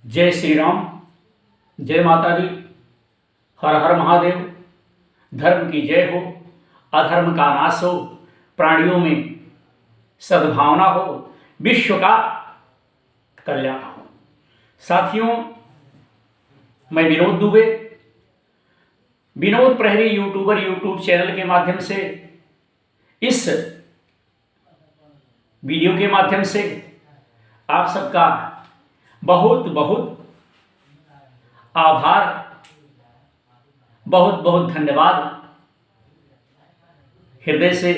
जय श्री राम, जय माता दी, हर हर महादेव। धर्म की जय हो, अधर्म का नाश हो, प्राणियों में सद्भावना हो, विश्व का कल्याण हो। साथियों, मैं विनोद दुबे, विनोद प्रहरी यूट्यूबर यूट्यूब चैनल के माध्यम से इस वीडियो के माध्यम से आप सबका बहुत बहुत आभार, बहुत बहुत धन्यवाद हृदय से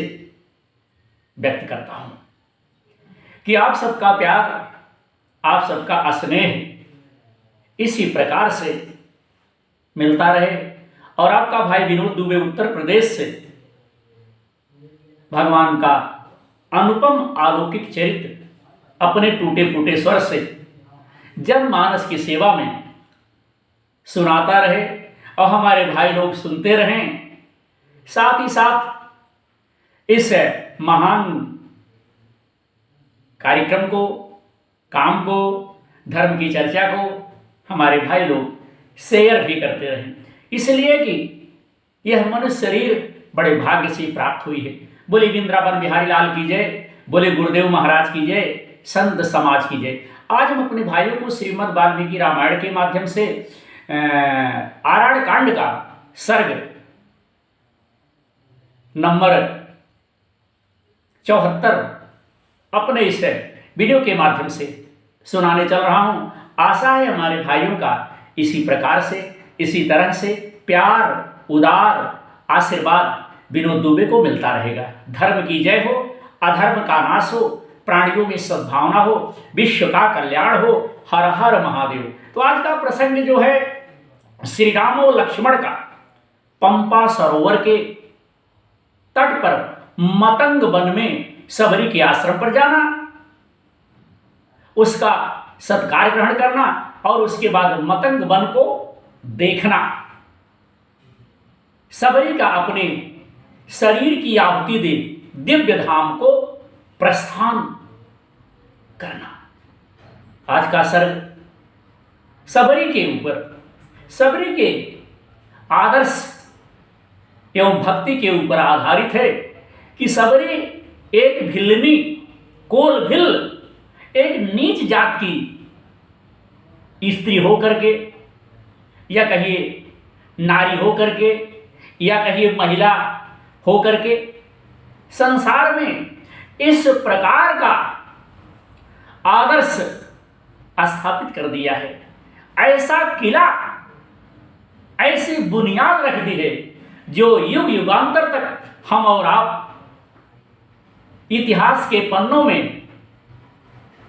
व्यक्त करता हूं कि आप सबका प्यार, आप सबका स्नेह इसी प्रकार से मिलता रहे और आपका भाई विनोद दुबे उत्तर प्रदेश से भगवान का अनुपम अलौकिक चरित्र अपने टूटे फूटे स्वर से जनमानस की सेवा में सुनाता रहे और हमारे भाई लोग सुनते रहें। साथ ही साथ इस महान कार्यक्रम को, काम को, धर्म की चर्चा को हमारे भाई लोग शेयर भी करते रहें, इसलिए कि यह मनुष्य शरीर बड़े भाग्य से प्राप्त हुई है। बोले वृंदावन बिहारी लाल की जय, बोले गुरुदेव महाराज की जय, संत समाज की जय। आज हम अपने भाइयों को श्रीमद् वाल्मीकि रामायण के माध्यम से आरण्य कांड का सर्ग नंबर 74 अपने इस वीडियो के माध्यम से सुनाने चल रहा हूं। आशा है हमारे भाइयों का इसी प्रकार से, इसी तरह से प्यार, उदार आशीर्वाद विनोद दुबे को मिलता रहेगा। धर्म की जय हो, अधर्म का नाश हो, प्राणियों में सद्भावना हो, विश्व का कल्याण हो। हर हर महादेव। तो आज का प्रसंग जो है श्री राम और लक्ष्मण का पंपा सरोवर के तट पर मतंग वन में सबरी के आश्रम पर जाना, उसका सत्कार ग्रहण करना और उसके बाद मतंग वन को देखना, सबरी का अपने शरीर की आहुति दे दिव्य धाम को प्रस्थान करना। आज का सर्ग सबरी के ऊपर, सबरी के आदर्श एवं भक्ति के ऊपर आधारित है कि सबरी एक भिल्लनी, कोल भिल, एक नीच जात की स्त्री हो करके, या कहिए नारी हो करके, या कहिए महिला हो करके संसार में इस प्रकार का आदर्श स्थापित कर दिया है। ऐसा किला, ऐसी बुनियाद रख दी है जो युग युगांतर तक हम और आप इतिहास के पन्नों में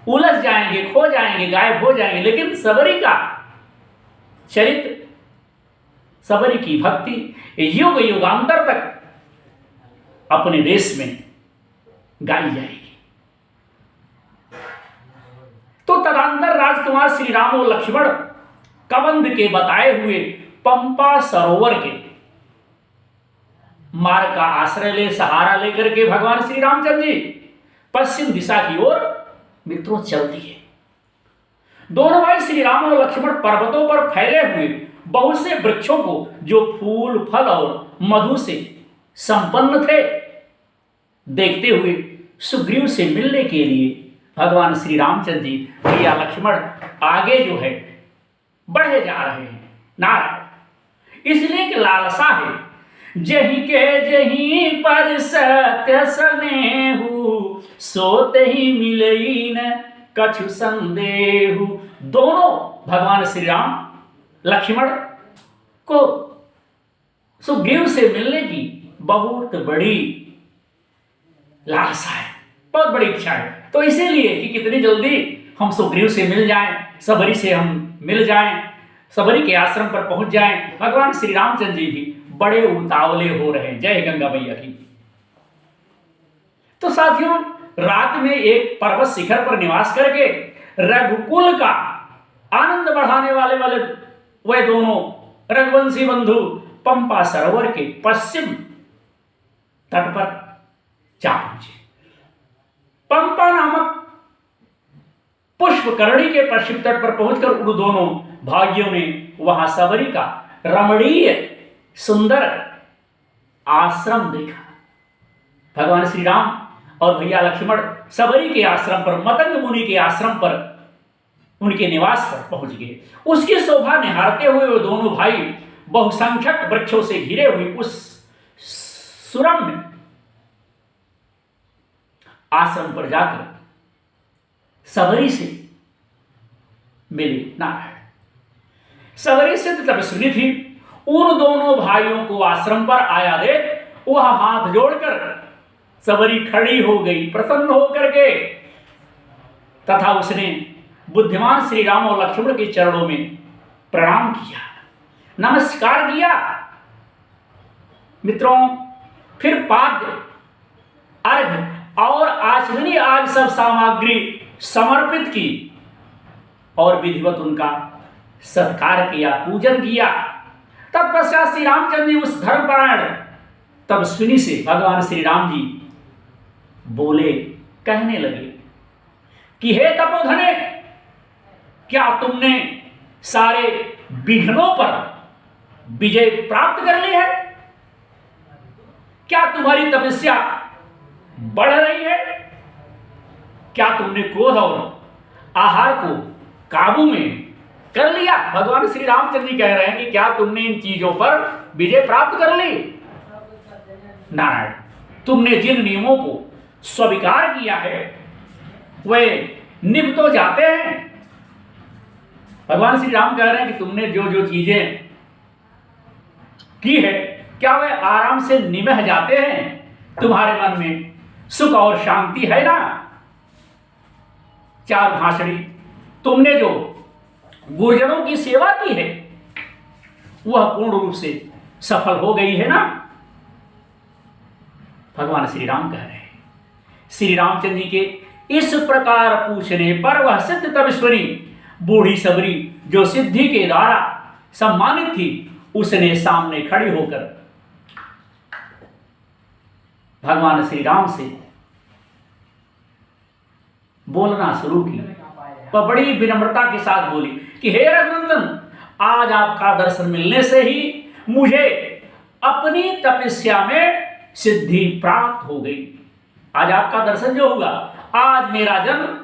उलझ जाएंगे, खो जाएंगे, गायब हो जाएंगे, लेकिन सबरी का चरित्र, सबरी की भक्ति युग युगांतर तक अपने देश में गाई जाएगी। तो तदंतर राजकुमार श्री राम और लक्ष्मण कबंध के बताए हुए पंपा सरोवर के मार्ग का आश्रय ले, सहारा लेकर के भगवान श्री रामचंद्र जी पश्चिम दिशा की ओर मित्रों चल दिए। दोनों भाई श्री राम और लक्ष्मण पर्वतों पर फैले हुए बहुत से वृक्षों को, जो फूल, फल और मधु से संपन्न थे, देखते हुए सुग्रीव से मिलने के लिए भगवान श्री रामचंद्र जी भैया लक्ष्मण आगे जो है बढ़े जा रहे हैं। नारायण। इसलिए कि लालसा है, जही के जही पर सत्य स्नेहु, सोते ही मिलई न कछु संदेहु। दोनों भगवान श्री राम लक्ष्मण को सुग्रीव से मिलने की बहुत बड़ी लालसा है, बहुत बड़ी इच्छा है। तो इसीलिए कि कितनी जल्दी हम सुग्रीव से मिल जाएं, सबरी से हम मिल जाएं, सबरी के आश्रम पर पहुंच जाएं। भगवान श्री रामचंद्र जी भी बड़े उतावले हो रहे हैं। जय गंगा मैया की। तो साथियों, रात में एक पर्वत शिखर पर निवास करके रघुकुल का आनंद बढ़ाने वाले वे दोनों रघुवंशी बंधु पंपा सरोवर के पश्चिम तट पर जा पहुंचे। पंपा नामक पुष्पकरणी के पश्चिम तट पर पहुंचकर उन दोनों भाइयों ने वहां सबरी का रमणीय सुंदर आश्रम देखा। भगवान श्री राम और भैया लक्ष्मण सबरी के आश्रम पर, मतंग मुनि के आश्रम पर, उनके निवास पर पहुंच गए। उसकी शोभा निहारते हुए वो दोनों भाई बहुसंख्यक वृक्षों से घिरे हुए उस सुरम्य आश्रम पर जाकर सबरी से मिले। नारायण, सबरी सिद्ध तपस्विनी थी। उन दोनों भाइयों को आश्रम पर आया देख वह हाथ जोड़कर सबरी खड़ी हो गई, प्रसन्न होकर के, तथा उसने बुद्धिमान श्री राम और लक्ष्मण के चरणों में प्रणाम किया, नमस्कार किया। मित्रों, फिर पाद्य, अर्घ और आचमनी आज सब सामग्री समर्पित की और विधिवत उनका सत्कार किया, पूजन किया। तत्पश्चात श्री रामचंद्र जी उस धर्मपरायण तपस्विनी से भगवान श्री राम जी बोले, कहने लगे कि हे तपोधने, क्या तुमने सारे विघ्नों पर विजय प्राप्त कर ली है? क्या तुम्हारी तपस्या बढ़ रही है? क्या तुमने क्रोध और आहार को काबू में कर लिया? भगवान श्री रामचंद्र जी कह रहे हैं कि क्या तुमने इन चीजों पर विजय प्राप्त कर ली? नारायण, तुमने जिन नियमों को स्वीकार किया है वे निभ तो जाते हैं। भगवान श्री राम कह रहे हैं कि तुमने जो जो चीजें की है, क्या वे आराम से निमह जाते हैं? तुम्हारे मन में सुख और शांति है ना? चार भाषणी, तुमने जो गुरुजनों की सेवा की है वह पूर्ण रूप से सफल हो गई है ना? भगवान श्री राम कह रहे हैं। श्री रामचंद्र जी के इस प्रकार पूछने पर वह सिद्ध तपस्विनी बूढ़ी सबरी, जो सिद्धि के द्वारा सम्मानित थी, उसने सामने खड़ी होकर भगवान श्री राम से बोलना शुरू की। वह बड़ी विनम्रता के साथ बोली कि हे रघुनंदन, आज आपका दर्शन मिलने से ही मुझे अपनी तपस्या में सिद्धि प्राप्त हो गई। आज आपका दर्शन जो हुआ, आज मेरा जन्म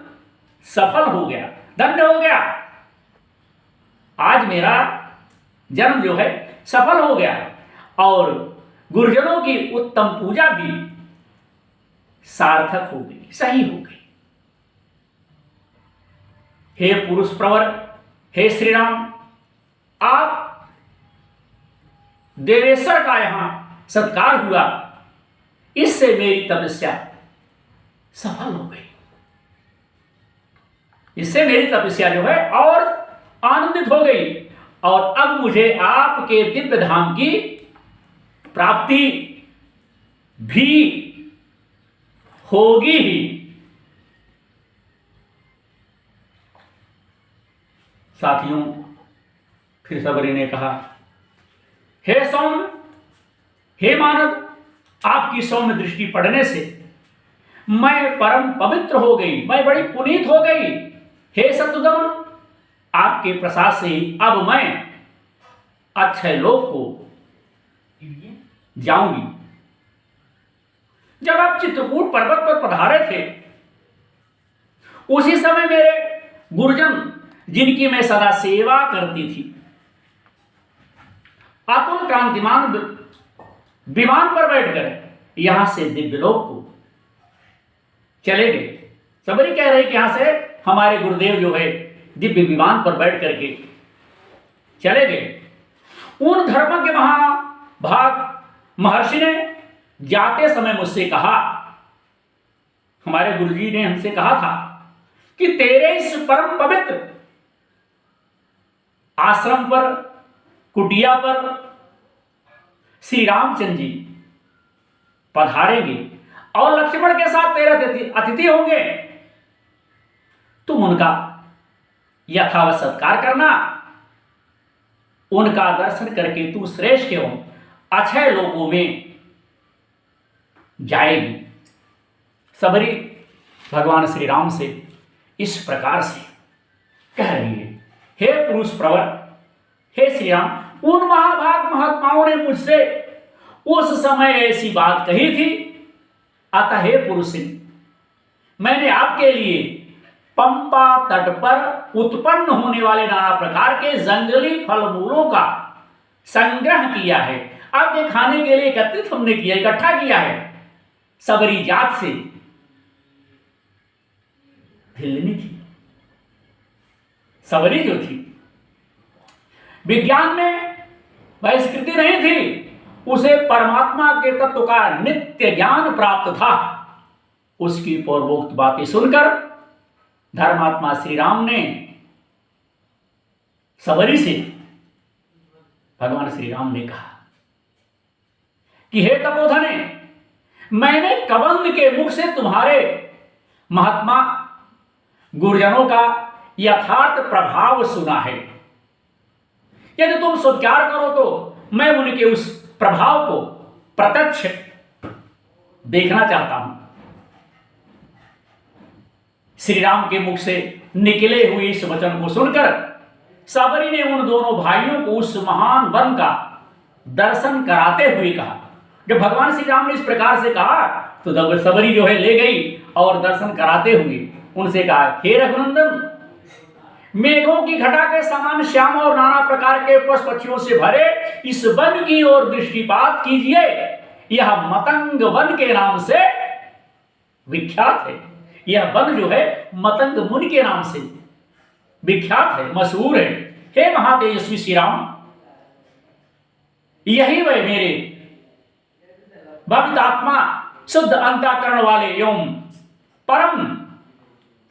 सफल हो गया, धन्य हो गया। आज मेरा जन्म जो है सफल हो गया और गुरुजनों की उत्तम पूजा भी सार्थक हो गई, सही हो गई। हे पुरुष प्रवर, हे श्री राम, आप देवेश्वर का यहां सत्कार हुआ, इससे मेरी तपस्या सफल हो गई। इससे मेरी तपस्या जो है और आनंदित हो गई और अब मुझे आपके दिव्य धाम की प्राप्ति भी होगी ही। साथियों, फिर सबरी ने कहा, हे सौम्य, हे मानव, आपकी सौम्य दृष्टि पड़ने से मैं परम पवित्र हो गई, मैं बड़ी पुनीत हो गई। हे शत्रुदमन, आपके प्रसाद से ही अब मैं अक्षय लोक को जाऊंगी। जब आप चित्रकूट पर्वत पर पधारे थे, उसी समय मेरे गुरुजन, जिनकी मैं सदा सेवा करती थी, अतुल क्रांतिमान विमान पर बैठकर यहां से दिव्यलोक को चले गए। सबरी कह रहे कि यहां से हमारे गुरुदेव जो है दिव्य विमान पर बैठ करके चले गए। उन धर्मज्ञ महाभाग महर्षि ने जाते समय मुझसे कहा, हमारे गुरुजी ने हमसे कहा था कि तेरे इस परम पवित्र आश्रम पर, कुटिया पर श्री रामचंद्र जी पधारेंगे और लक्ष्मण के साथ तेरे अतिथि होंगे। तुम उनका यथावत सत्कार करना, उनका दर्शन करके तू श्रेष्ठ एवं अक्षय लोकों में जाएगी। सबरी भगवान श्री राम से इस प्रकार से कह रही है, हे पुरुष प्रवर, हे श्री राम, उन महाभाग महात्माओं ने मुझसे उस समय ऐसी बात कही थी, अतः हे पुरुष, मैंने आपके लिए पंपा तट पर उत्पन्न होने वाले नाना प्रकार के जंगली फल मूलों का संग्रह किया है। आपके खाने के लिए एकत्रित हमने किया, इकट्ठा किया है। सबरी जात से भिल्लनी थी, सबरी जो थी विज्ञान में बहिष्कृति नहीं थी, उसे परमात्मा के तत्व का नित्य ज्ञान प्राप्त था। उसकी पूर्वोक्त बातें सुनकर धर्मात्मा श्री राम ने सबरी से भगवान श्री राम ने कहा कि हे तपोधने, मैंने कबंध के मुख से तुम्हारे महात्मा गुरुजनों का यथार्थ प्रभाव सुना है। यदि तुम स्वीकार करो तो मैं उनके उस प्रभाव को प्रत्यक्ष देखना चाहता हूं। श्री राम के मुख से निकले हुए इस वचन को सुनकर सबरी ने उन दोनों भाइयों को उस महान वन का दर्शन कराते हुए कहा। जब भगवान श्री राम ने इस प्रकार से कहा तो जब सबरी जो है ले गई और दर्शन कराते हुए उनसे कहा, हे रघुनंदन, मेघों की घटा के समान श्याम और नाना प्रकार के पशु पक्षियों से भरे इस वन की ओर दृष्टिपात कीजिए। यह मतंग वन के नाम से विख्यात है। यह वन जो है मतंग मुनि के नाम से विख्यात है, मशहूर है। हे महातेजस्वी श्री राम, यही वह मेरे भवितात्मा शुद्ध अंतःकरण वाले एवं परम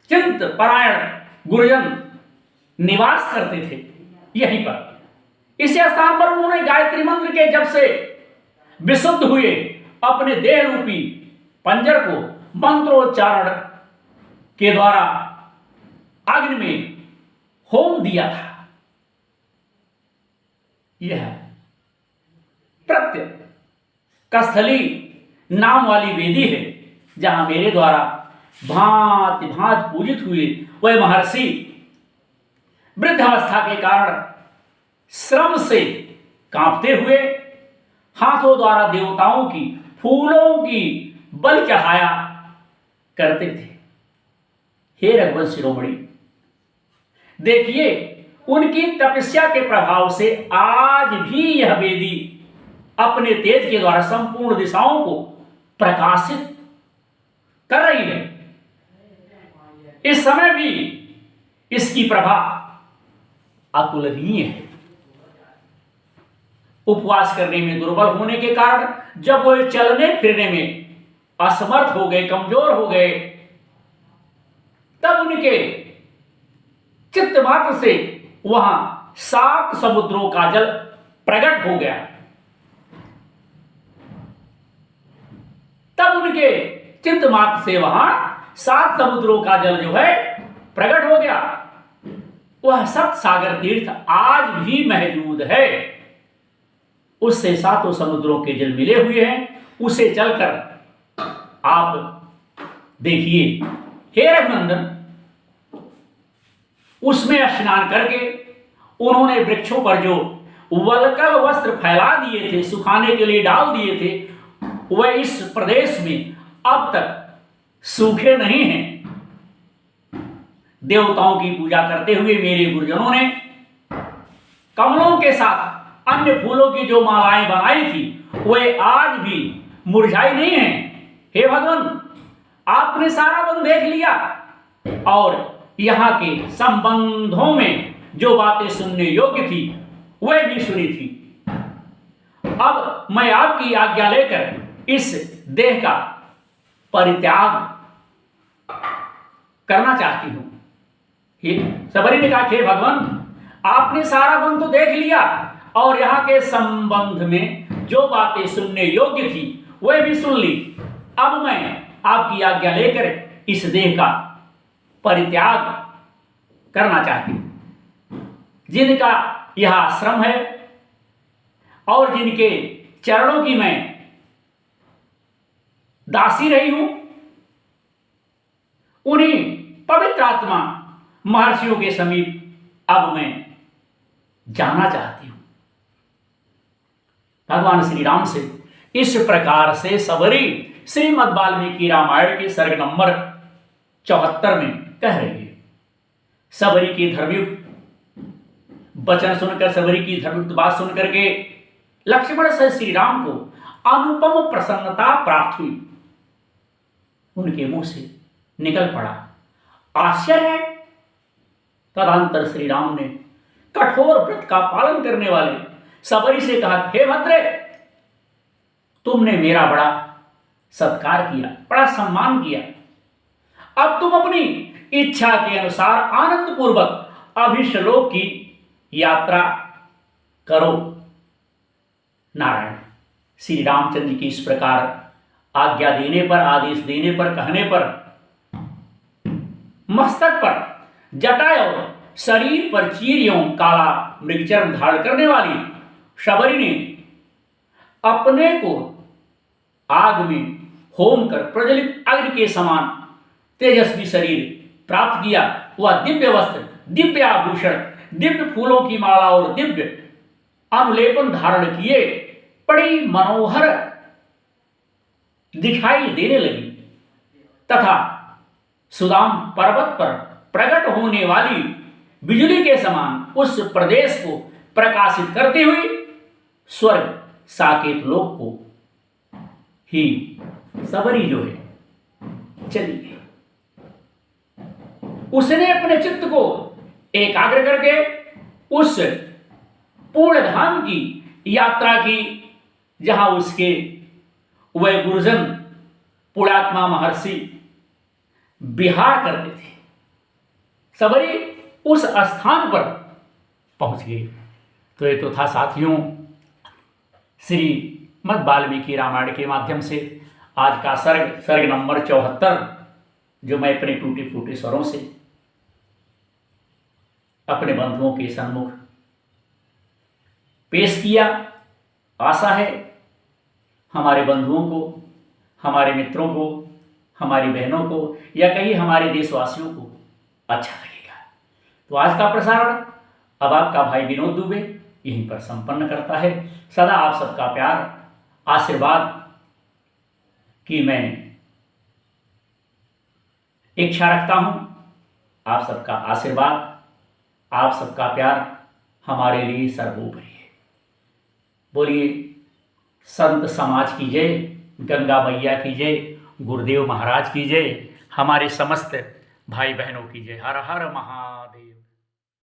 चिंत परायण गुरुजन निवास करते थे। यहीं पर इस स्थान पर उन्होंने गायत्री मंत्र के जप से विशुद्ध हुए अपने देह रूपी पंजर को मंत्रोच्चारण के द्वारा अग्नि में होम दिया था। यह प्रत्यय कस्थली नाम वाली वेदी है जहां मेरे द्वारा भांति भांति पूजित हुए वह महर्षि वृद्धावस्था के कारण श्रम से कांपते हुए हाथों द्वारा देवताओं की फूलों की बलि चढ़ाया करते थे। हे रघुवंश शिरोमणि, देखिए उनकी तपस्या के प्रभाव से आज भी यह वेदी अपने तेज के द्वारा संपूर्ण दिशाओं को प्रकाशित कर रही है। इस समय भी इसकी प्रभा अतुलनीय है। उपवास करने में दुर्बल होने के कारण जब वह चलने फिरने में असमर्थ हो गए, कमजोर हो गए, तब उनके चित्त मात्र से वहां 7 समुद्रों का जल प्रकट हो गया। तब उनके चित्त मात्र से वहां 7 समुद्रों का जल जो है प्रकट हो गया। वह सप्त सागर तीर्थ आज भी मौजूद है। उससे 7 समुद्रों के जल मिले हुए हैं। उसे चलकर आप देखिए हे रघुनंदन, उसमें स्नान करके उन्होंने वृक्षों पर जो वलकल वस्त्र फैला दिए थे, सुखाने के लिए डाल दिए थे, वह इस प्रदेश में अब तक सूखे नहीं हैं। देवताओं की पूजा करते हुए मेरे गुरुजनों ने कमलों के साथ अन्य फूलों की जो मालाएं बनाई थी वे आज भी मुरझाई नहीं हैं। हे भगवान, आपने सारा वन देख लिया और यहाँ के संबंधों में जो बातें सुनने योग्य थी वह भी सुनी थी। अब मैं आपकी आज्ञा लेकर इस देह का परित्याग करना चाहती हूं। सबरी ने कहा, हे भगवान, आपने सारा वन तो देख लिया और यहाँ के संबंध में जो बातें सुनने योग्य थी वह भी सुन ली। अब मैं आपकी आज्ञा लेकर इस देह का परित्याग करना चाहती हूं। जिनका यह आश्रम है और जिनके चरणों की मैं दासी रही हूं, उन्हीं पवित्र आत्मा महर्षियों के समीप अब मैं जाना चाहती हूं। भगवान श्री राम से इस प्रकार से सबरी श्रीमद् वाल्मीकि रामायण के सर्ग नंबर 74 में कह रही है। सबरी की धर्मयुक्त वचन सुनकर, सबरी की धर्मयुक्त बात सुनकर के लक्ष्मण से श्री राम को अनुपम प्रसन्नता प्राप्त हुई। उनके मुंह से निकल पड़ा, आश्चर्य है। तदंतर श्री राम ने कठोर व्रत का पालन करने वाले सबरी से कहा, हे भद्रे, तुमने मेरा बड़ा सत्कार किया, बड़ा सम्मान किया। अब तुम अपनी इच्छा के अनुसार आनंद पूर्वक अभिष्टलोक की यात्रा करो। नारायण श्री रामचंद्र जी की इस प्रकार आज्ञा देने पर, आदेश देने पर, कहने पर मस्तक पर जटा और शरीर पर चीर एवं काला मृगचर्म धारण करने वाली शबरी ने अपने को आग में होम कर प्रज्वलित अग्नि के समान तेजस्वी शरीर प्राप्त किया। वह दिव्य वस्त्र, दिव्य आभूषण, दिव्य फूलों की माला और दिव्य अनुलेपन धारण किए बड़ी मनोहर दिखाई देने लगी तथा सुदाम पर्वत पर प्रकट होने वाली बिजली के समान उस प्रदेश को प्रकाशित करती हुई स्वर्ग साकेत लोक को ही सबरी जो है चली गई। उसने अपने चित्त को एकाग्र करके उस पूर्ण धाम की यात्रा की जहां उसके वह गुरुजन पुण्यात्मा महर्षि विहार करते थे। सबरी उस स्थान पर पहुंच गई। तो ये तो था साथियों श्रीमद् वाल्मीकि रामायण के माध्यम से आज का सर्ग नंबर 74, जो मैं अपने टूटे फूटे स्वरों से अपने बंधुओं के सन्मुख पेश किया। आशा है हमारे बंधुओं को, हमारे मित्रों को, हमारी बहनों को या कहीं हमारे देशवासियों को अच्छा लगेगा। तो आज का प्रसारण अब आपका भाई विनोद दुबे यहीं पर संपन्न करता है। सदा आप सबका प्यार, आशीर्वाद की मैं इच्छा रखता हूं। आप सबका आशीर्वाद, आप सबका प्यार हमारे लिए सर्वोपरि है। बोलिए संत समाज की जय, गंगा मैया की जय, गुरुदेव महाराज की जय, हमारे समस्त भाई बहनों की जय। हर हर महा